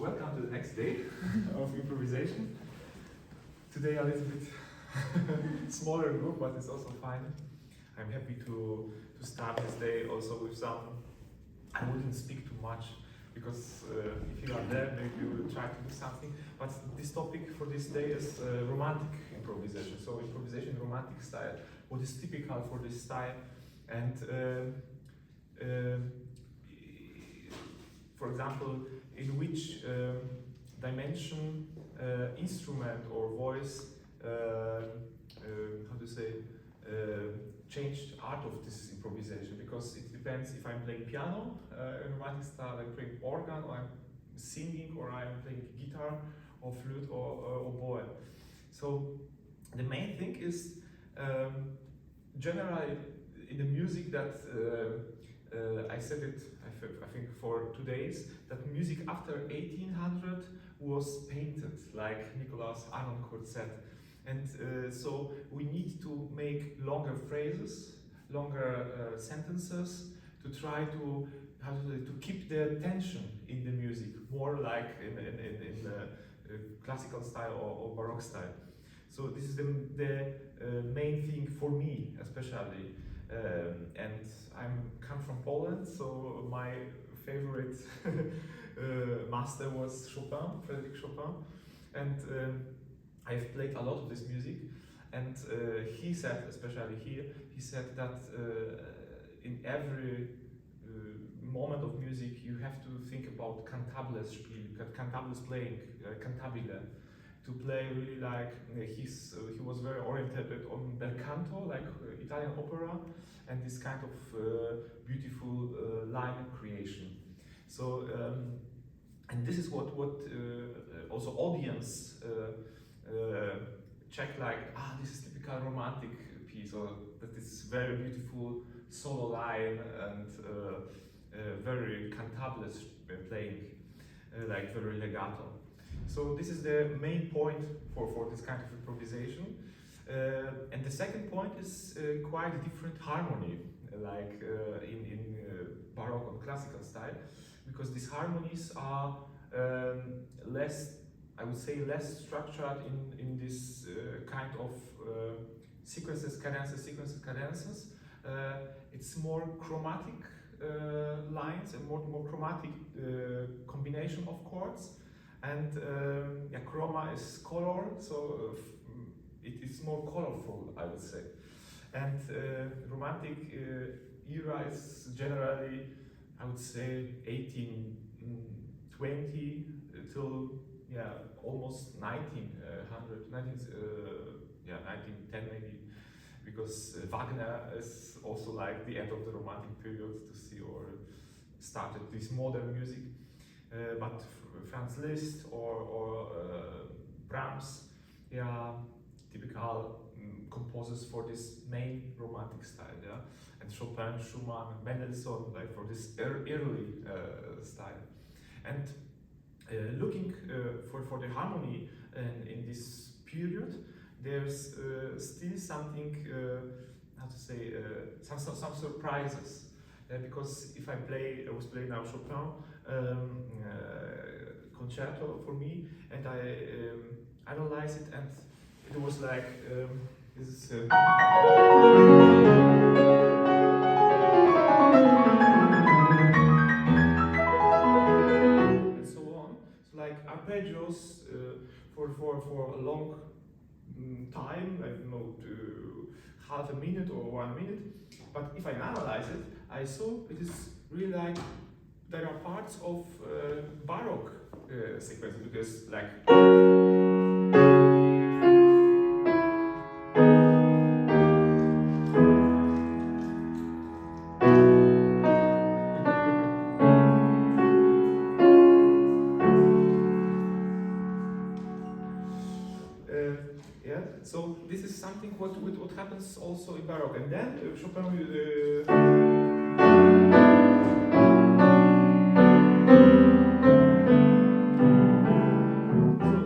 welcome to the next day of improvisation. Today a little bit smaller group, but it's also fine. I'm happy to start this day also with some, I wouldn't speak too much, because if you are there, maybe you will try to do something. But this topic for this day is romantic improvisation. So improvisation romantic style, what is typical for this style, and for example, in which dimension instrument or voice, how to say, changed art of this improvisation, because it depends if I'm playing piano in romantic style, I'm playing organ, or I'm singing, or I'm playing guitar, or flute, or oboe. So the main thing is generally in the music that I said it, I think for 2 days, that music after 1800 was painted, like Nicholas Arnoncourt said. And so we need to make longer phrases, longer sentences, to try to, how to say, to keep the tension in the music, more like in classical style or Baroque style. So this is the main thing for me, especially. And I come from Poland, so my favorite master was Chopin, Frédéric Chopin, and I've played a lot of this music. And he said, especially here, he said that in every moment of music you have to think about cantables playing, cantabile, to play really like he was very oriented on bel canto, like Italian opera, and this kind of beautiful line creation. So and this is what also audience check, like, this is typical romantic piece, or that is very beautiful solo line and very cantabile playing, like very legato. So this is the main point for this kind of improvisation. And the second point is quite different harmony, like in Baroque or classical style, because these harmonies are less, I would say, less structured in this kind of sequences, cadences. It's more chromatic lines and more chromatic combination of chords. And chroma is color, so it is more colorful, I would say. And romantic era is generally, I would say, 1820 till almost 1900, 1910 maybe, because Wagner is also like the end of the romantic period to see, or started this modern music. But Franz Liszt or Brahms, typical composers for this main romantic style, and Chopin, Schumann, Mendelssohn, like for this early style. And looking for the harmony in this period, there's still something, how to say, some surprises. Because if I was playing now Chopin concerto for me, and I analyze it, and it was like this is and so on. So like arpeggios for a long time, I don't know, to half a minute or 1 minute. But if I analyze it, I saw it is really like there are parts of Baroque sequences, because like so this is something what happens also in Baroque. And then Chopin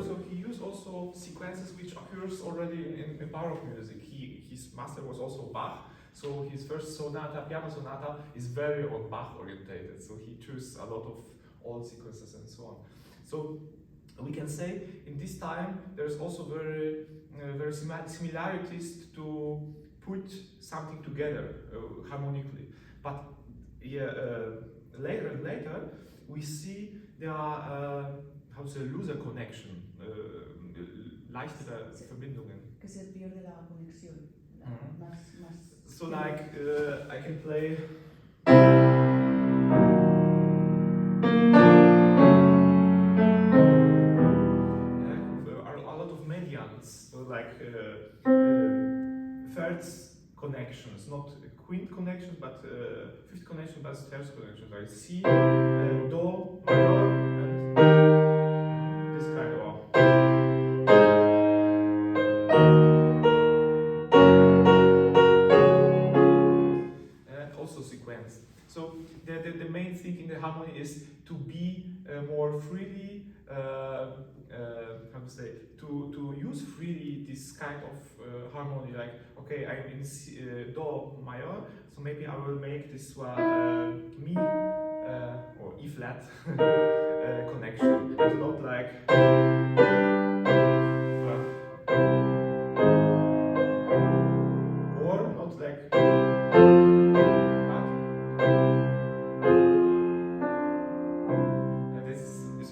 so he used also sequences which occurs already in Baroque music. His master was also Bach, so his first sonata, piano sonata, is very on Bach orientated. So he chose a lot of old sequences and so on. So we can say in this time there's also very similarities to put something together harmonically. But yeah, later and later we see there are how to say looser connection, leichtere Verbindungen. Que se pierde la conexión. So like I can play. A lot of medians, so like thirds connections, not quint connections, but fifth connection, but thirds connections, like C, Do, major, and this kind of. Also sequence. So the main thing in the harmony is to be more freely, how to say, to use freely this kind of harmony. Like, okay, I'm in C, Do major, so maybe I will make this one Mi or E flat connection, and not like. Or not like.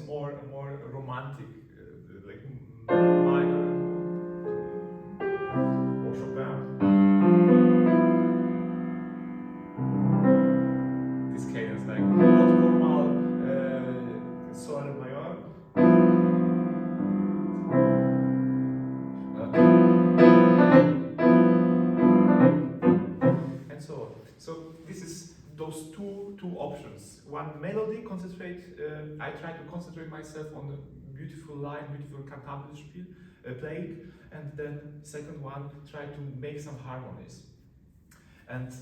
More romantic, like minor or Chopin. This cadence, like not normal Sol major. And so on. So this is those two options. One melody, concentrate. I try to concentrate myself on the beautiful line, beautiful cantabile spiel, playing, and then second one, try to make some harmonies. And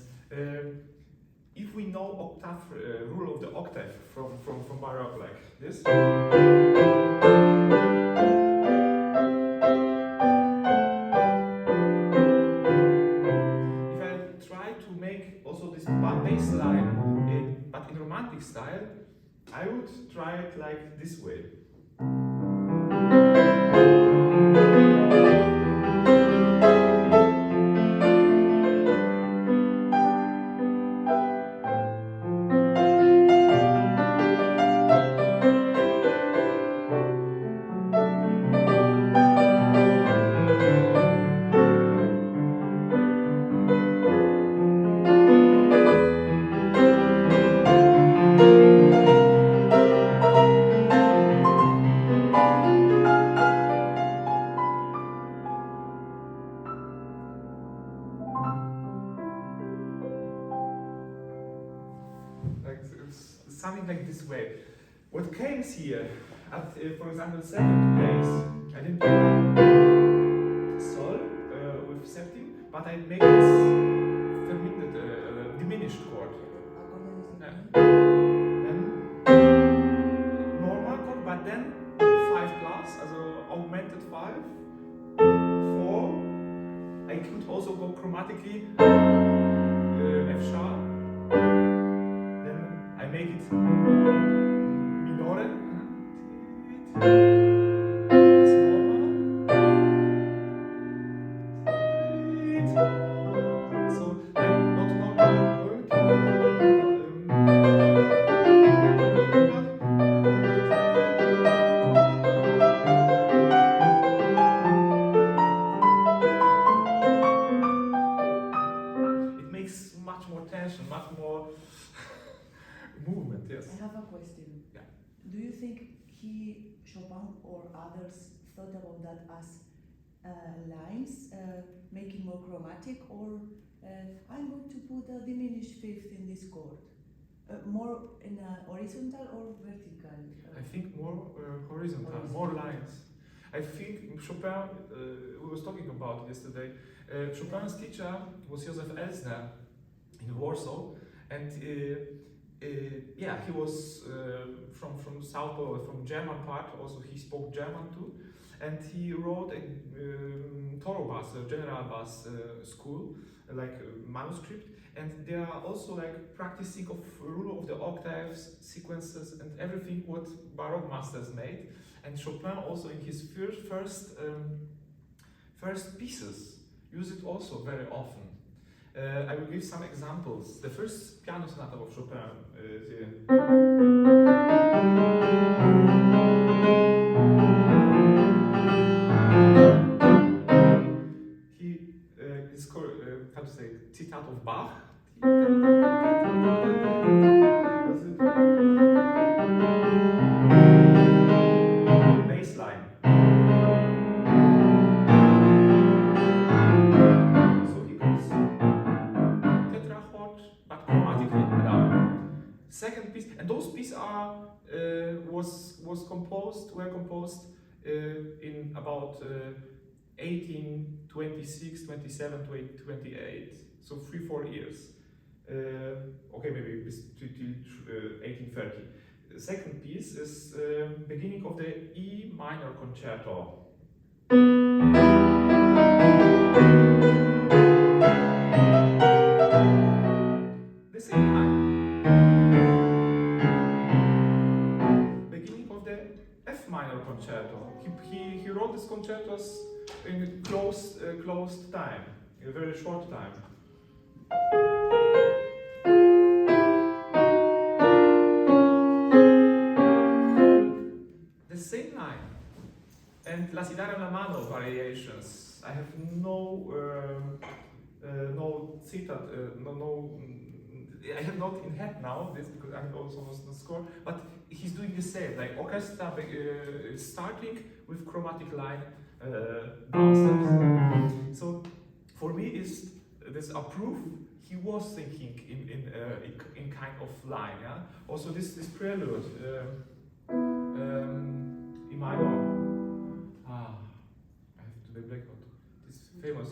if we know octave rule of the octave from Baroque, like this. Bass line, but in romantic style, I would try it like this way. Something like this way. What came here at, for example, second place, I didn't play Sol with septim, but I made this diminished chord. Then normal chord, but then 5 plus, also augmented 5, 4. I could also go chromatically F sharp. I make it minore. It's normal. So not normal. It makes much more tension, much more movement, yes. I have a question. Yeah. Do you think Chopin or others thought about that as lines, making more chromatic, or I'm going to put a diminished fifth in this chord? More in a horizontal or vertical? I think more horizontal, more lines. I think Chopin, we was talking about it yesterday, Chopin's teacher was Joseph Elsner in Warsaw, and yeah, he was from South Pole, from German part. Also, he spoke German too, and he wrote a Toro bass, a general bass school, like manuscript. And they are also like practicing of rule of the octaves, sequences, and everything what Baroque masters made. And Chopin also in his first pieces use it also very often. I will give some examples. The first piano sonata of Chopin is he is called, how to say, citat of Bach. Bass line. So he goes tetrachord, but chromatically down. Second piece, and those pieces are were composed in about 1826, 27, 28. So 3-4 years. Okay, maybe till 1830. The second piece is beginning of the E minor concerto. The same line. Beginning of the F minor concerto. He wrote these concertos in closed time, a very short time. The same line. And La Citara en la mano variations. I have no citat, I have not in head now this because I have also lost the score. But he's doing the same, like orchestra starting with chromatic line downsteps. So for me, is this a proof he was thinking in kind of line. Yeah. Also this prelude. In minor. I have to the blackout. This famous.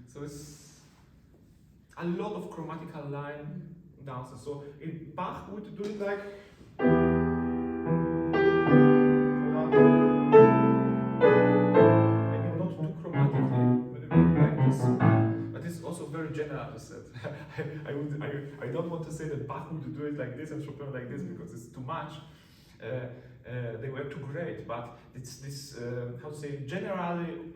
So it's a lot of chromatical line dances. So in Bach would do it like. Maybe not too chromatically, like this. But it's also very general to say. I don't want to say that Bach would do it like this and Chopin like this because it's too much. They were too great, but it's this how to say generally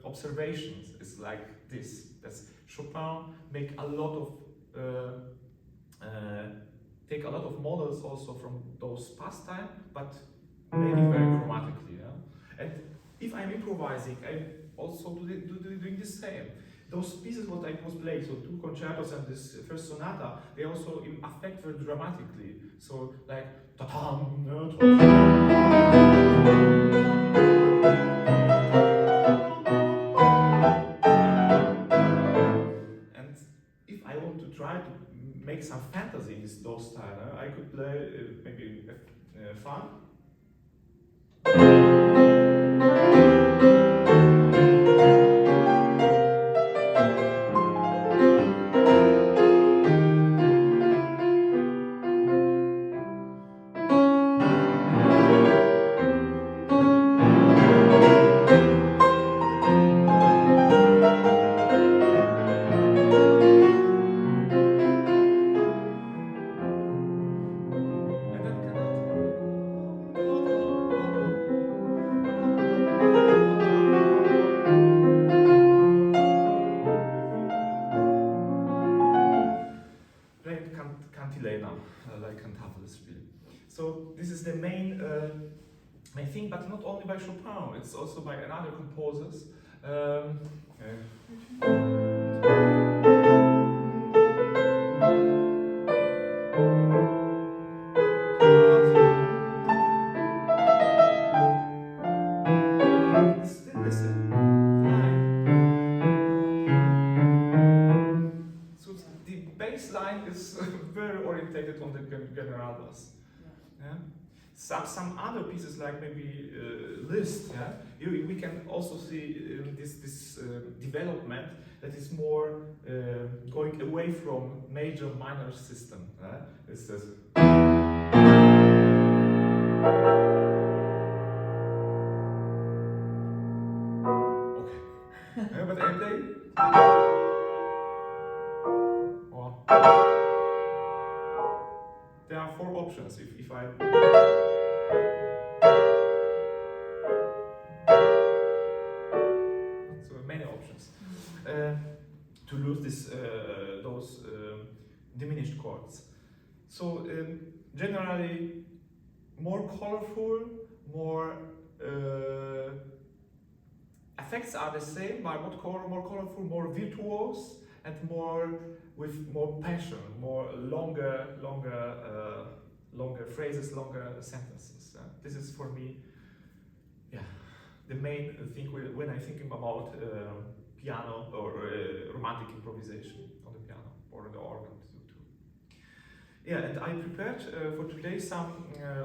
observations is like this. That's Chopin make a lot of take a lot of models also from those past time, but make it very chromatically. Yeah? And if I'm improvising, I'm also doing the same. Those pieces what I was playing, so 2 concertos and this first sonata, they also affect very dramatically. So like ta-tam, and if I want to try to make some fantasy in those style, I could play maybe fun. So this is the main thing, but not only by Chopin, it's also by other composers. So the bass line is very orientated on the general bass. Yeah? some other pieces like maybe Liszt, yeah, we can also see this development that is more going away from major minor system. It says. Okay, but I play. Or there are 4 options if I. So many options to lose those diminished chords. So generally more colorful, more effects are the same, but more colorful, more virtuose, and with more passion, more longer phrases, longer sentences. This is for me, yeah, the main thing when I'm thinking about piano or romantic improvisation on the piano or the organ too. Yeah, and I prepared for today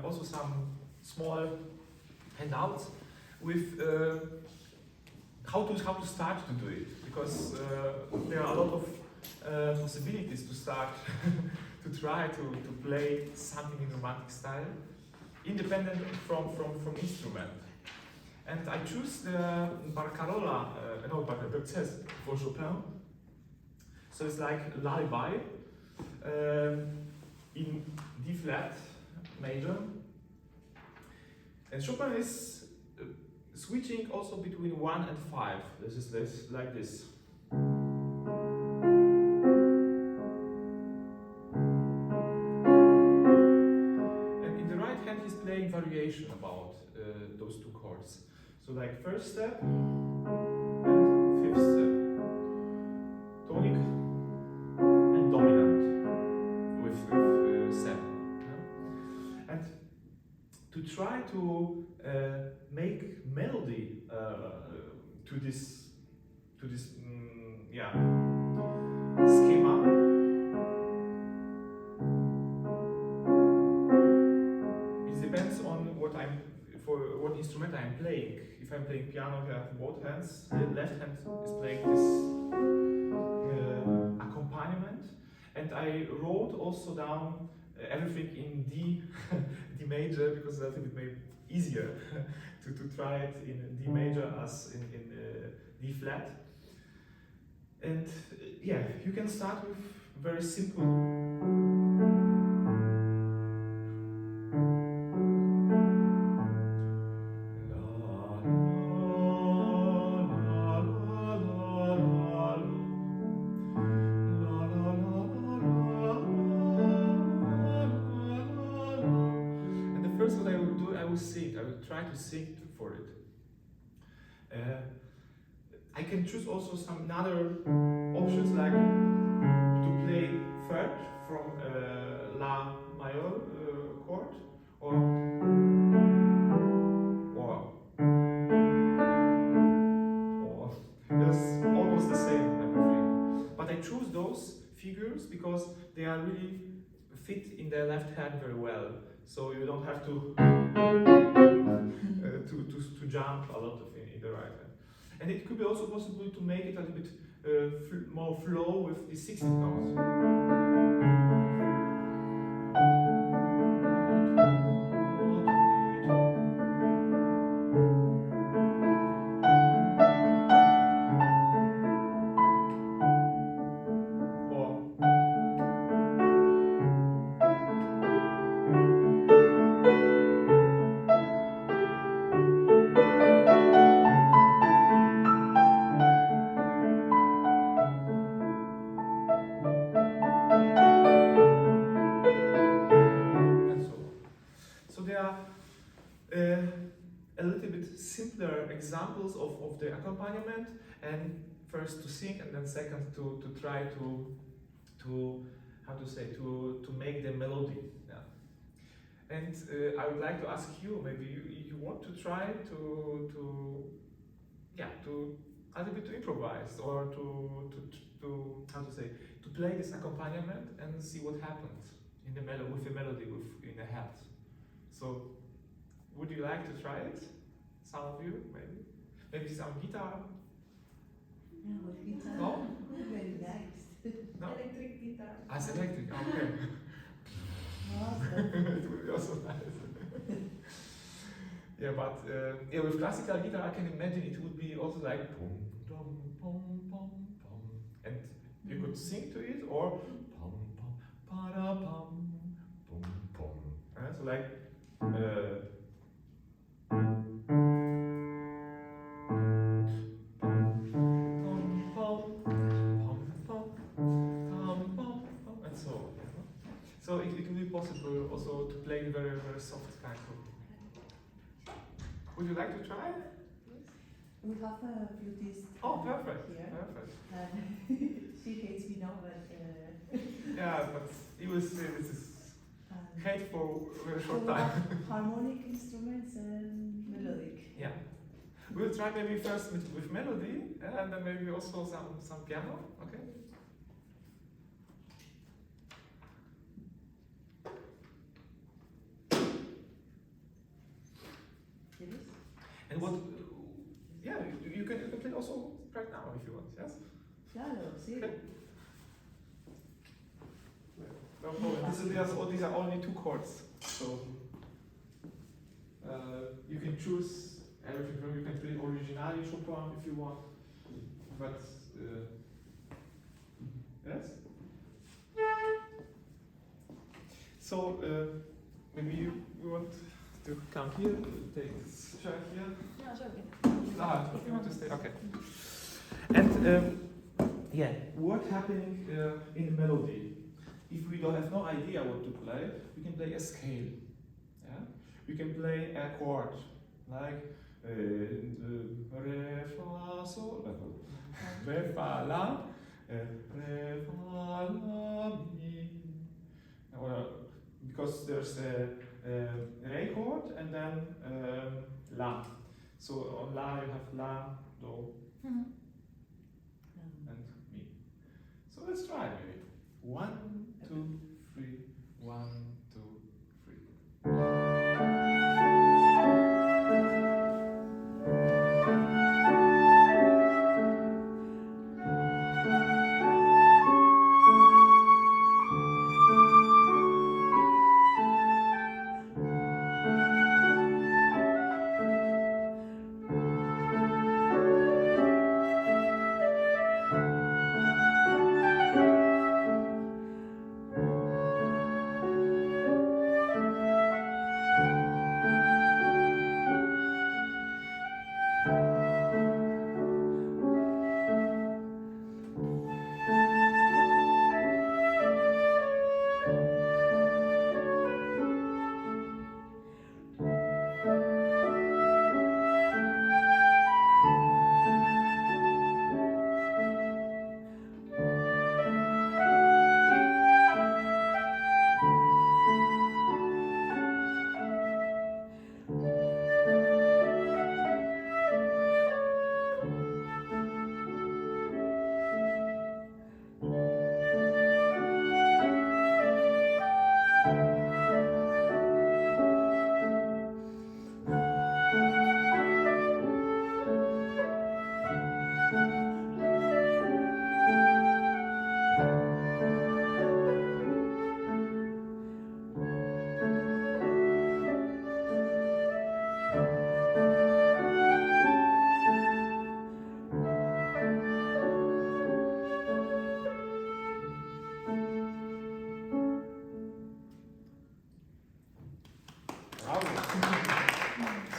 also some small handouts with how to start to do it, because there are a lot of possibilities to start to try to play something in romantic style, independent from instrument. And I choose the Barcarola, Berceuse for Chopin. So it's like lullaby in D flat major. And Chopin is switching also between 1 and 5. This is like this. And in the right hand he's playing variation about those 2 chords. So like first step and 5th step. Tonic and dominant with 7. Yeah? And to try to make melody to this schema. It depends on what instrument I'm playing. If I'm playing piano, I have both hands. The left hand is playing this accompaniment, and I wrote also down everything in D major, because that's a bit easier to try it in D major as in D flat. And yeah, you can start with very simple. First, what I will do, I will sing. I will try to sing for it. I can choose also some other options, like to play third from La major chord, or it's almost the same everything. But I choose those figures because they are really fit in the left hand very well. So you don't have to jump a lot in the right hand. And it could be also possible to make it a little bit more flow with the 16th notes. A little bit simpler examples of the accompaniment, and first to sing, and then second to try to make the melody. Yeah. And I would like to ask you, maybe you want to try to a little bit to improvise, or to play this accompaniment and see what happens in the with the melody in the head. So Would you like to try it? Some of you, maybe? Maybe some guitar? Yeah, with guitar. No? Very nice. No? Electric guitar. As electric, okay. Awesome. It would be also nice. Yeah, but yeah, with classical guitar, I can imagine it would be also like pom, dum, pom, pom, pom. And you could sing to it, or pom, pom, pa, da, pom, pom, pom. So like, and so on. So it will be possible also to play very, very soft kind of. Would you like to try? We have a flutist. Oh, perfect. Here. Perfect. She hates me now, but. Yeah, but you will see this is hate for a very So short we time. have harmonic instruments and melodic. Yeah. We'll try maybe first with melody, and then maybe also some piano, okay? It is? And what, yeah, you can play also right now if you want, yes? Claro, sí. Okay. No problem. These are only 2 chords, so you can choose everything from, you can play originally Chopin if you want, but yes? So maybe you want to come here, take this chair here. No, it's okay. You want to stay? Okay. And yeah, what happening in the melody? If we don't have no idea what to play, we can play a scale. Yeah, we can play a chord like re fa sol, re fa la, re fa la mi. Because there's a re chord and then la. So on la you have la, do, and mi. So let's try maybe. 1, 2, 3, 1, 2, 3.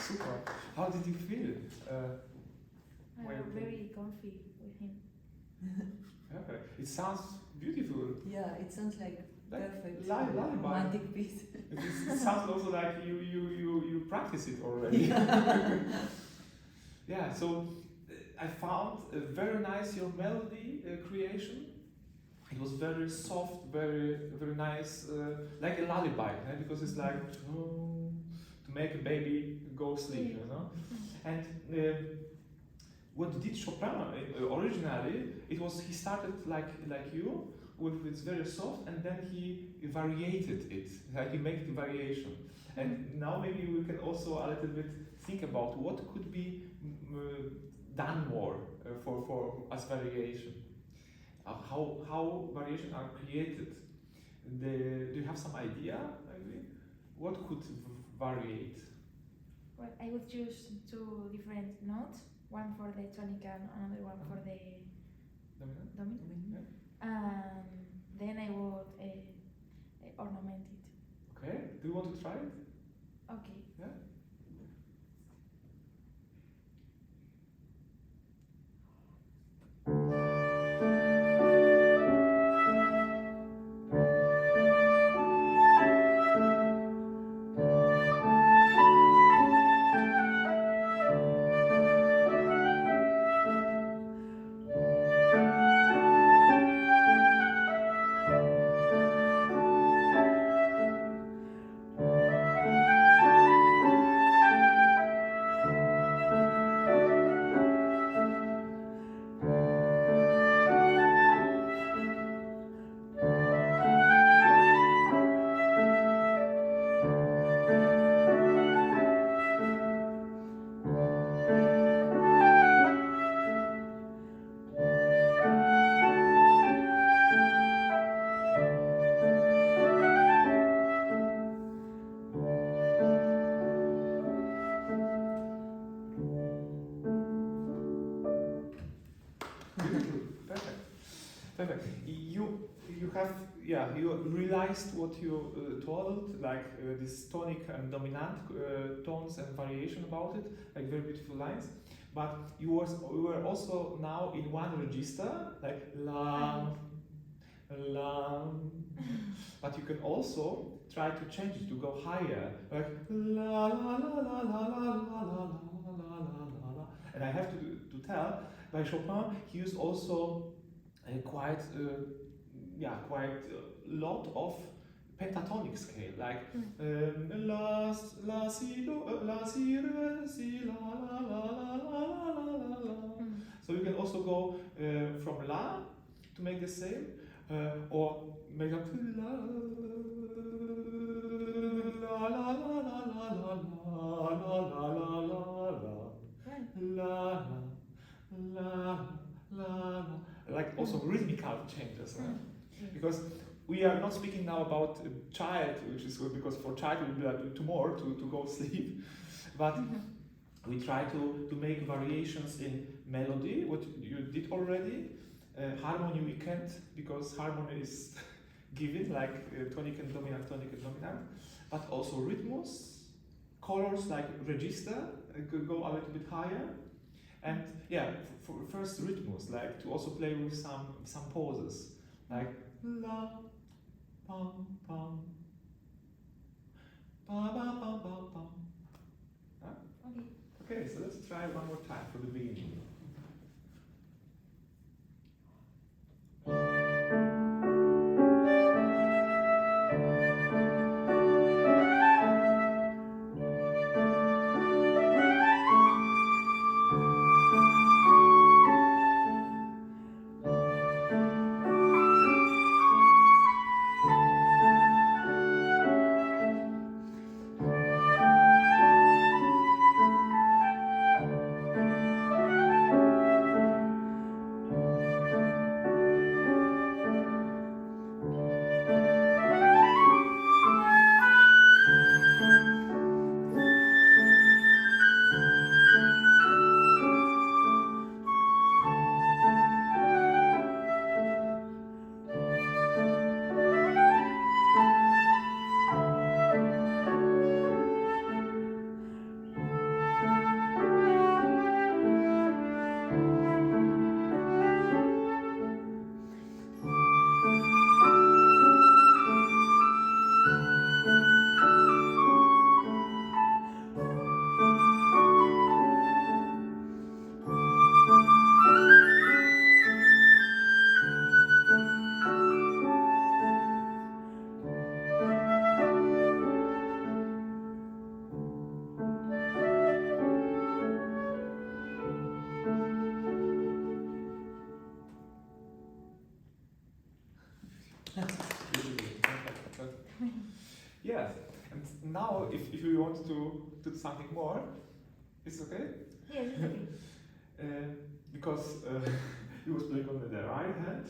Super. How did you feel? I'm very comfy with him. Perfect. It sounds beautiful. Yeah, it sounds like perfect lullaby. romantic piece. It sounds also like you practice it already. Yeah. Yeah. So I found a very nice your melody creation. It was very soft, very nice, like a lullaby, because it's like to make a baby go sleep, you know. And what did Chopin originally? It was he started like you with it's very soft, and then he variated it. Like he made the variation. And now maybe we can also a little bit think about what could be done more for as variation. How variation are created. Do you have some idea maybe? What could variate? Well, I would choose two different notes, one for the tonic and another one for the Dominant? dominant. Then I would ornament it. Okay. Do you want to try it? Okay. Yeah. Perfect. Perfect. You realized what you told, like this tonic and dominant tones and variation about it, like very beautiful lines. But you were also now in one register, like la, la. But you can also try to change it to go higher, like la la la la la la la la la la la. And I have to tell, by Chopin, he used also quite lot of pentatonic scale, like la si do la si re si la la la la la la la la. So you can also go from la to make the same, or make up la la la la la la la la la la la la la, like also rhythmical changes, because we are not speaking now about a child, which is good because for child it will be like tomorrow to go sleep, but we try to make variations in melody, what you did already, harmony we can't because harmony is given like tonic and dominant, but also rhythms, colors like register could go a little bit higher. And yeah, for first rhythms, like to also play with some pauses, like la, pam, pam, ba, ba, ba, ba, pam. Huh? Okay, so let's try one more time from the beginning. Yes, and now if you want to do something more, it's okay? Yes, it's okay. Because you was playing on the right hand,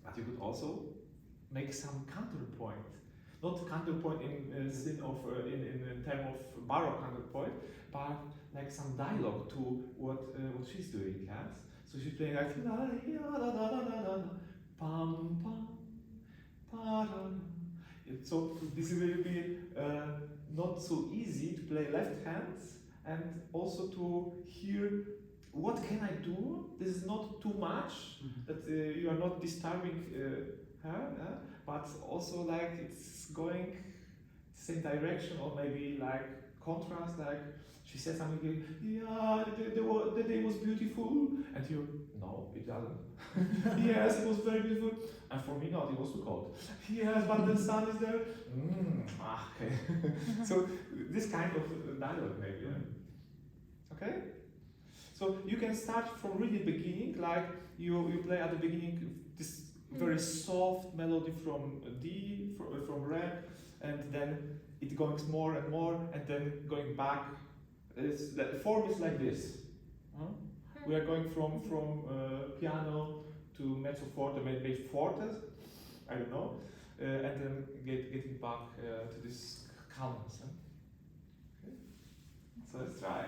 but you could also make some counterpoint. Not counterpoint in sin of in term of baroque counterpoint, but like some dialogue to what she's doing. Yes. So she's playing like la la la la la la pam pam pa da. So this will be not so easy to play left hands and also to hear what can I do. This is not too much that you are not disturbing her, but also like it's going same direction or maybe like contrast. Like she says something, yeah, the day was beautiful, and you, no, it doesn't. Yes, it was very beautiful, and for me not, it was too cold. Yes, but the sun is there. Okay. So this kind of dialogue maybe. Okay. So you can start from really beginning, like you play at the beginning this very soft melody from D, from Re, and then it goes more and more, and then going back. The form is like this. We are going from piano to mezzo forte, maybe forte, I don't know, and then getting back to this calmness. Okay? So let's try.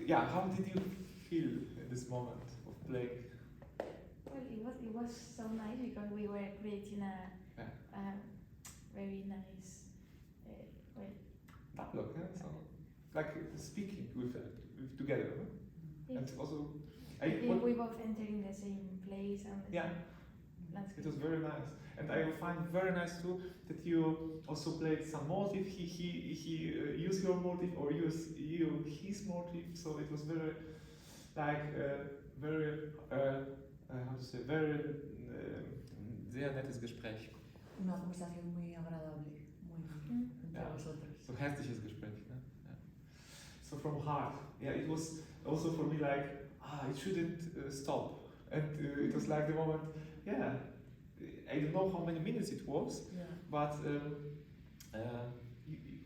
yeah, how did you feel in this moment of playing? Well, it was so nice because we were creating a very nice well. Dialogue, yeah? So, like speaking with together, no? Yeah. And also, We both entered in the same place and the yeah, same landscape. it was very nice, and I find very nice too that you also played some motive. He used your motive or used you his motive, so it was very like very how to say very sehr nettes Gespräch. Una conversación muy agradable, muy entre Yeah. vosotros. So herzliches Gespräch. Ne? Yeah. So from heart, yeah, it was also for me like it shouldn't stop, and it was like the moment, yeah. I don't know how many minutes it was, Yeah. but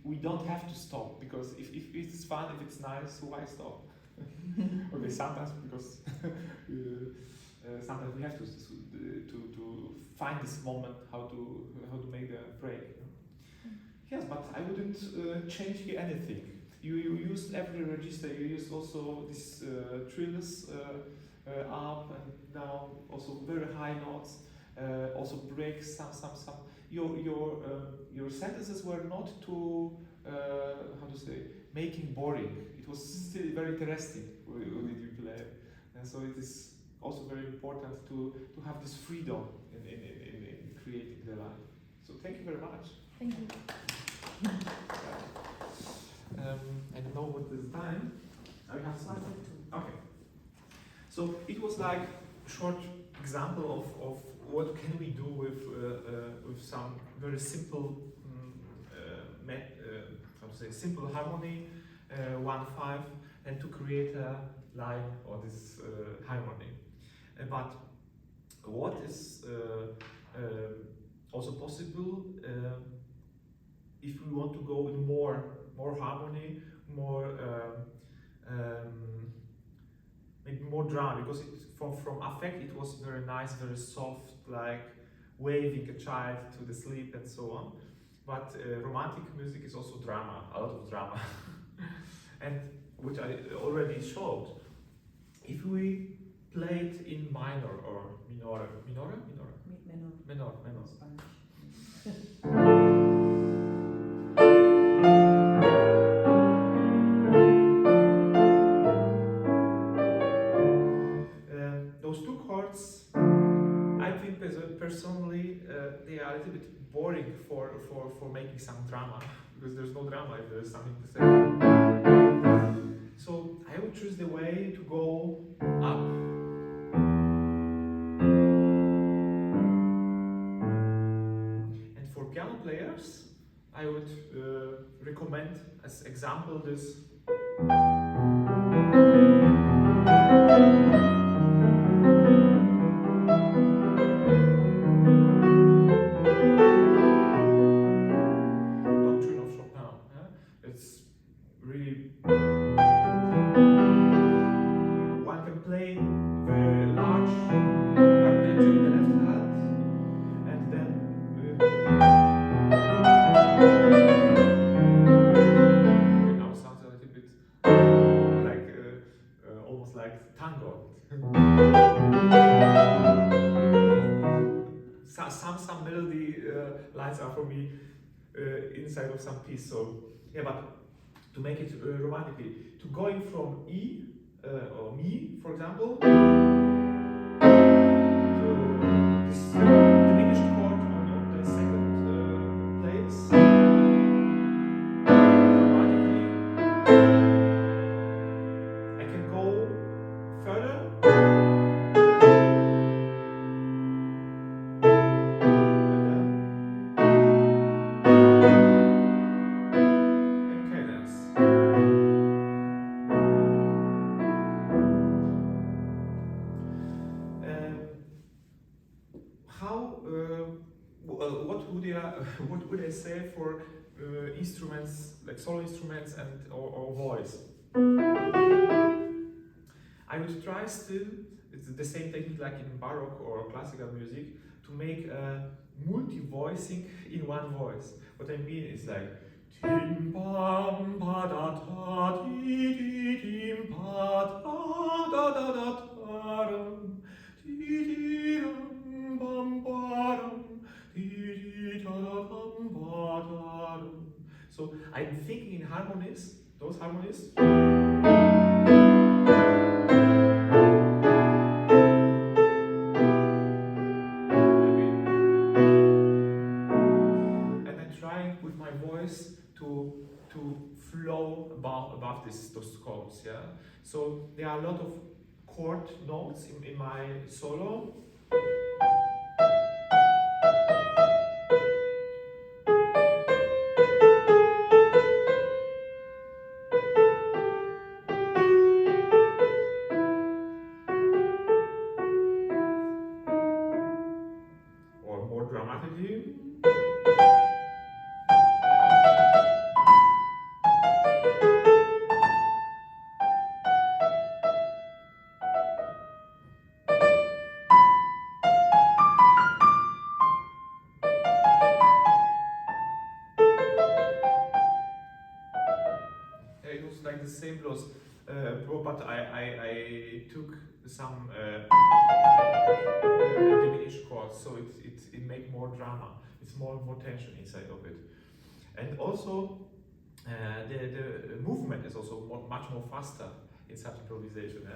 we don't have to stop because if it's fun, if it's nice, why stop? Okay, sometimes because sometimes we have to find this moment how to make the break. Yes, but I wouldn't change here anything. You used every register. You used also this trills up and down, also very high notes. Also breaks some. Your sentences were not too how to say making boring. It was still very interesting with you play, and so it is also very important to have this freedom in creating the life. So thank you very much. Thank you. I don't know what is time. I have some. Quarter to. Okay. So it was like a short example of what can we do with some very simple how to say simple harmony 1/5 and to create a line or this harmony. But what is also possible if we want to go in more harmony, more maybe more drama, because from affect it was very nice, very soft, like waving a child to the sleep and so on. But romantic music is also drama, a lot of drama, and which I already showed. If we play it in minor or minor, Spanish. Those two chords, I think personally, they are a little bit boring for making some drama, because there's no drama if there's something to say. So I would choose the way to go up. And for piano players, I would recommend as example this. Doctrine of Chopin. It's really one can play very large arpeggio in the left hand, and then okay, now it sounds a little bit like almost like tango. Some melody lines are for me inside of some piece. So yeah, but to make it romantically, to going from E or Mi, for example, to this diminished chord on the second place, dramatically, I can go further. What would I say for instruments like solo instruments and or voice? I would try still, it's the same technique like in Baroque or classical music, to make multi-voicing in one voice. What I mean is like Tim pam pa da ta ti ti tim pa ta da da da ta ram ti ti ram pam pa ram ti ti ta da pam pa da ram. So I'm thinking in harmonies, those harmonies. And I'm trying with my voice to flow above those chords, yeah. So there are a lot of chord notes in my solo. Or more dramatically. It was like the same loss, but I took some diminished chords, so it make more drama. It's more tension inside of it, and also the movement is also much more faster in such improvisation.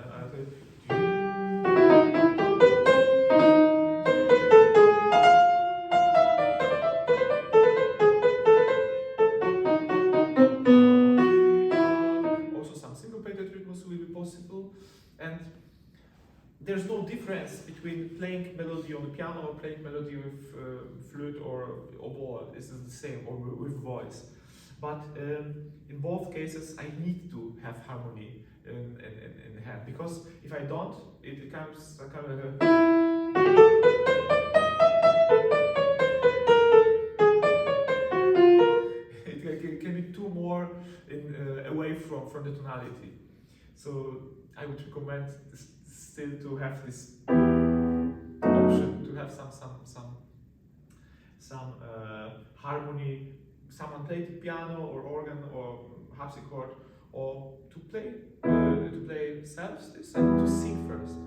Also some syncopated rhythms will be possible, and there's no difference between playing melody on the piano or playing melody with flute or oboe. This is the same, or with voice. But in both cases, I need to have harmony in hand, because if I don't, it becomes a kind of it can be too more away from the tonality. So I would recommend still to have this option, to have some harmony. Someone play the piano or organ or harpsichord, or to play self this and to sing first.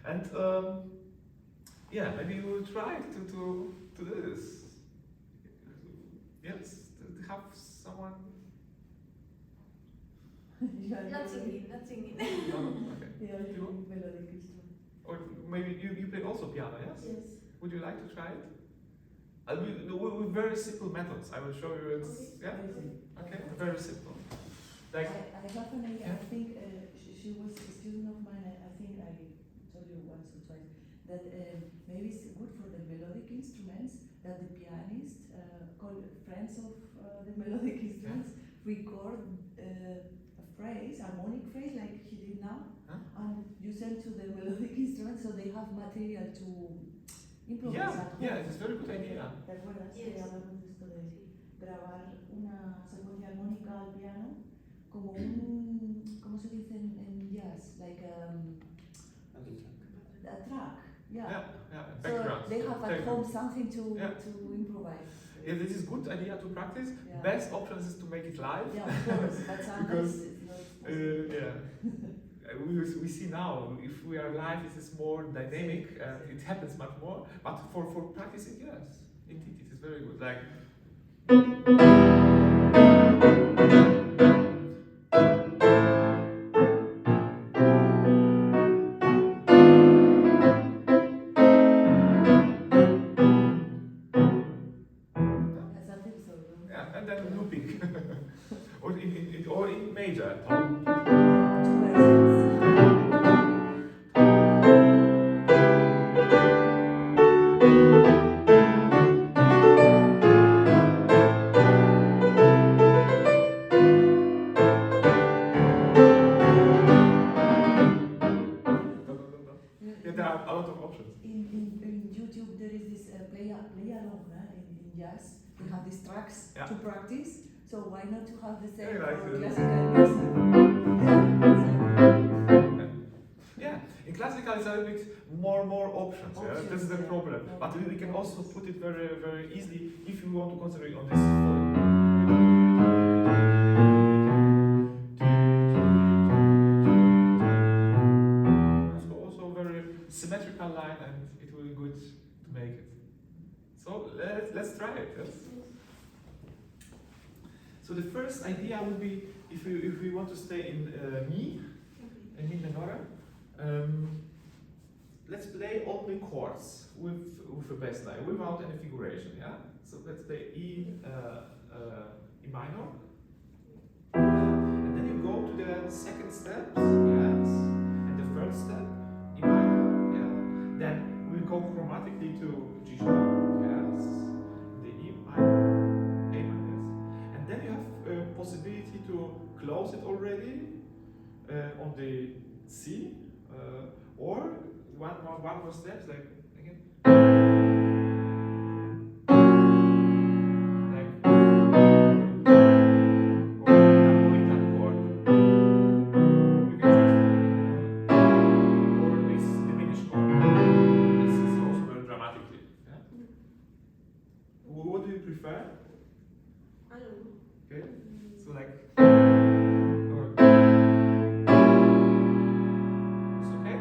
And yeah, maybe you will try to do this. Yes, to have someone. Not singing, not singing. Oh, okay. Yeah, You? melodic instrument. Or maybe you play also piano, yes? Yes. Would you like to try it? With very simple methods. I will show you. It's yeah. Okay, very simple. Like I have an idea. Yeah. I think she was a student of mine. I think I told you once or twice that maybe it's good for the melodic instruments that the pianist, called friends of the melodic instruments, record a phrase, harmonic phrase, like he did now, and you send to the melodic instruments so they have material to improvise at home. Yeah, it's a very good idea. ¿Te acuerdas Yes. que hablamos de esto de grabar una secuencia armónica al piano como ¿cómo se dice en jazz? Like a track. Yeah. Background. So they have at home something to Yeah. to improvise. Yeah, this is good idea to practice. Yeah. Best option is to make it live. Yeah, of course, but sometimes it's not possible. Yeah. We see now, if we are live, it is more dynamic and it happens much more. But for practicing, yes, indeed, it is very good. Like. Something so. Yeah, and then looping. or in major. Two versions. Yeah, there are a lot of options. In YouTube there is this play along in jazz we have these tracks Yeah. to practice. So why not to have the same Yeah, like for the- classical music? Yeah, in classical it's a little bit more options. Yeah? Options, This is the yeah. problem. But we can also Options. put it very easily if you want to concentrate on this fold. So also very symmetrical line, and it will be good to make it. So let's try it. Yes? So the first idea would be if we want to stay in Mi, in Mi minor. Let's play only chords with a bass line without any figuration. Yeah. So let's play E minor, and then you go to the second step. Yes. And the third step E minor. Yeah. Then we go chromatically to G sharp. Yes. The E minor, A minor. Yes. And then you have a possibility to close it already on the C, or one more steps like again. Like or Napolitan chord. You can choose or this diminished chord. This is also very dramatically. Yeah? What do you prefer? I don't know. Okay. So like it's okay?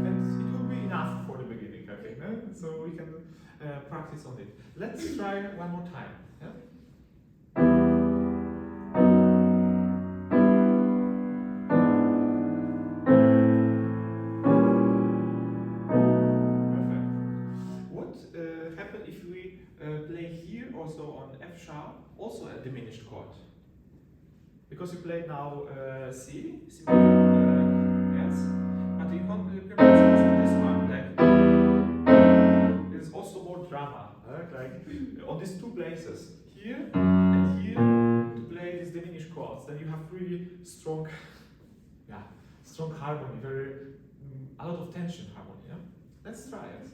And it will be enough for the beginning, I think. So we can practice on it. Let's try one more time. Yeah? Perfect. What happens if we play here also on F sharp, also a diminished chord? Because you play now C major, yes, but you can also this one, like there's also more drama, like on these two places, here and here, to play these diminished chords. Then you have really strong, strong harmony, very a lot of tension harmony. Yeah? Let's try it.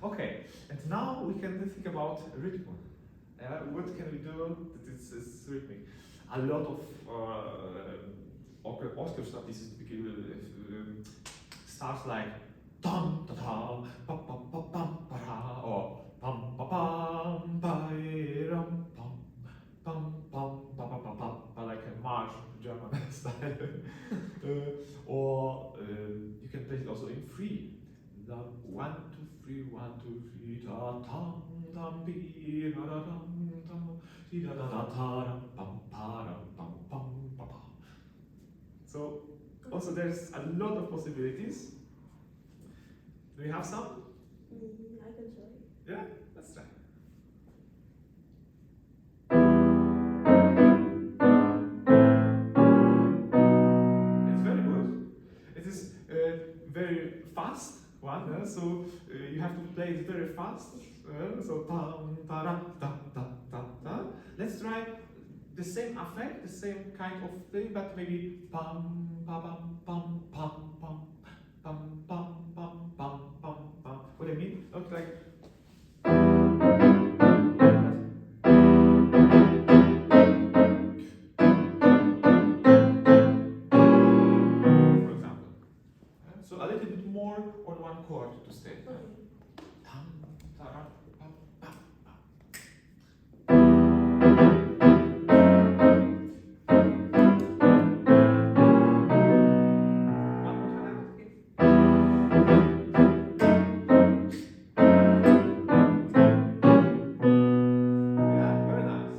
Okay, and now we can think about rhythm. What can we do that is rhythmic? A lot of orchestra pieces starts like dum da da pa pa pa pam pa ra, or pam pa pam pa ram pam pam pam pa pa pa pa, like a march German style. Or you can play it also in free. 1, 2, 3, 1, 2, 3, ta tam tam pi da da dam dam ti da da da ta ram pam pa ram pam pam pa pa. So also there's a lot of possibilities. Do you have some? I can try. Yeah, let's try. It's very good. It is very fast one, so you have to play it very fast. So tam ta ra ta ta ta ta. Let's try the same effect, the same kind of thing, but maybe pam pa pam pam pam pam pam pam pam pam pam pam. What I mean? Not like. For example. So a little bit more on one chord to stay. Tam, ta, ra, pam, pam, pam. One more time. Yeah, very nice.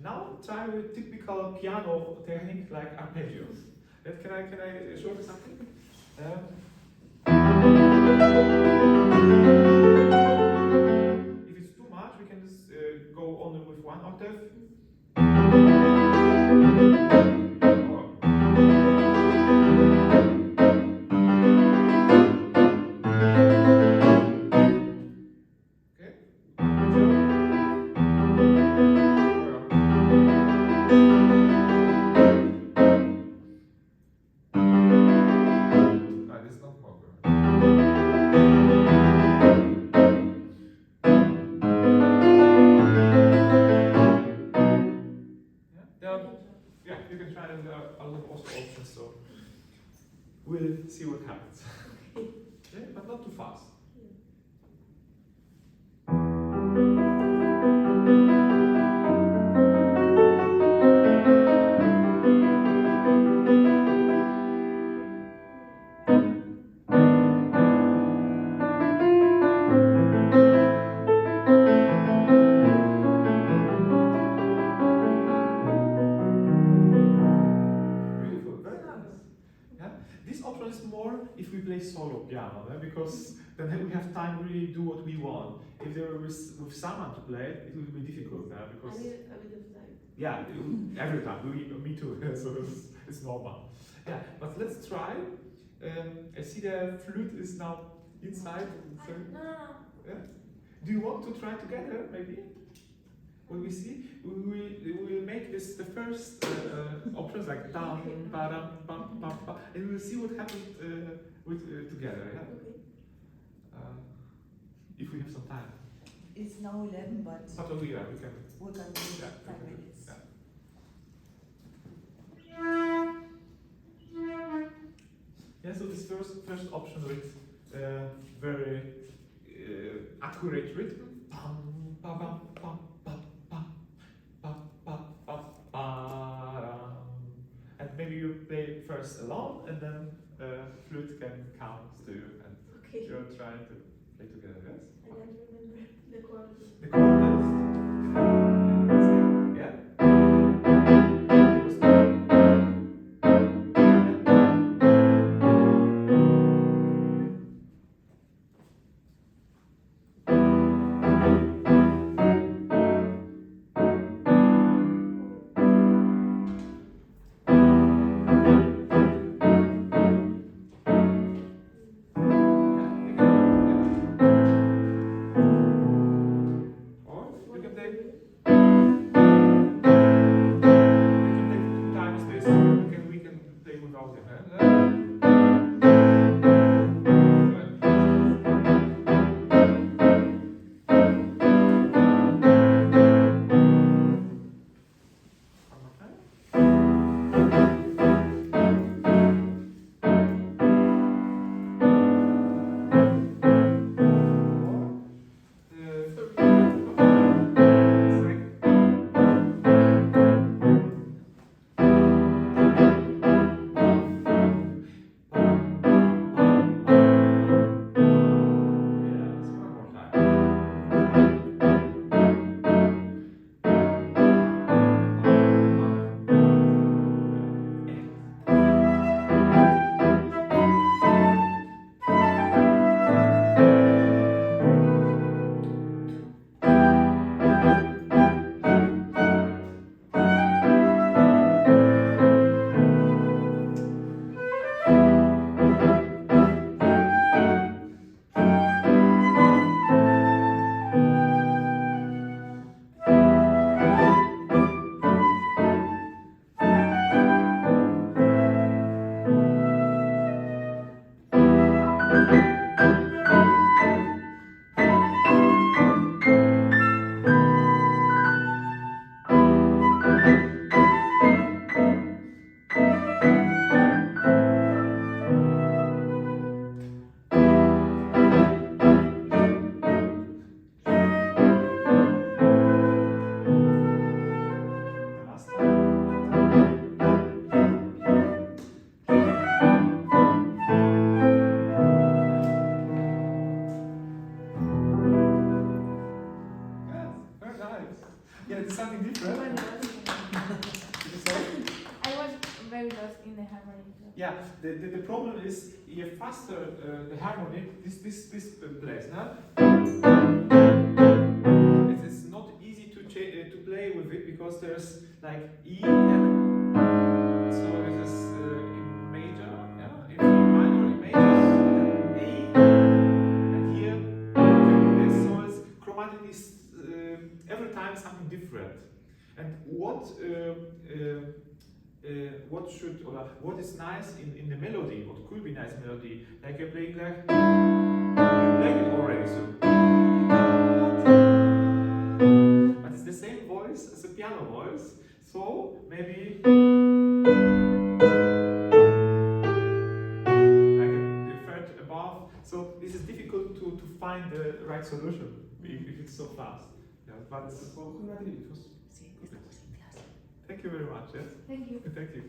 Now try with typical piano technique like arpeggios. Can I show you something? If it's too much, we can just go only with one octave. Or options, so we'll see what happens. Yeah, but not too fast. Beautiful, very nice. Yeah? This option is more if we play solo piano, because then we have time to really do what we want. If there was with someone to play it will be difficult, I because need a bit of time. yeah, every time, me too, so it's normal. Yeah, but let's try. I see the flute is now inside. So, No. yeah. Do you want to try together, maybe? What we see, we will make this the first options like dum, ba dum, bum, bum, bum, and we will see what happens with together. Yeah. Okay. If we have some time. It's now 11, but But we can. we can do Yeah, 5 minutes. yeah. Yeah, so this first option with very accurate rhythm. Pam, pa, bam, pam, pa, pa, pa, pa, pa, pa, ram. And maybe you play first alone, and then flute can count to you, and Okay. you're trying to play together. Yes. And then remember the chord. The chord list. Yeah. Yeah, it's something different. I was very lost in the harmonic. Yeah, the problem is you have faster the harmonic, this place, no? It's not easy to play with it because there's like E and so this is in major, yeah, in minor, in major, and A, and here you can do this, so it's chromatically every time something different. And what is nice in the melody, what could be nice melody, like you're playing like, you played it already, so. But it's the same voice as a piano voice, so maybe So this is difficult to find the right solution if it's so fast. Yeah, but it was Sí, estamos en clase. thank you very much. Yes, Thank you. thank you.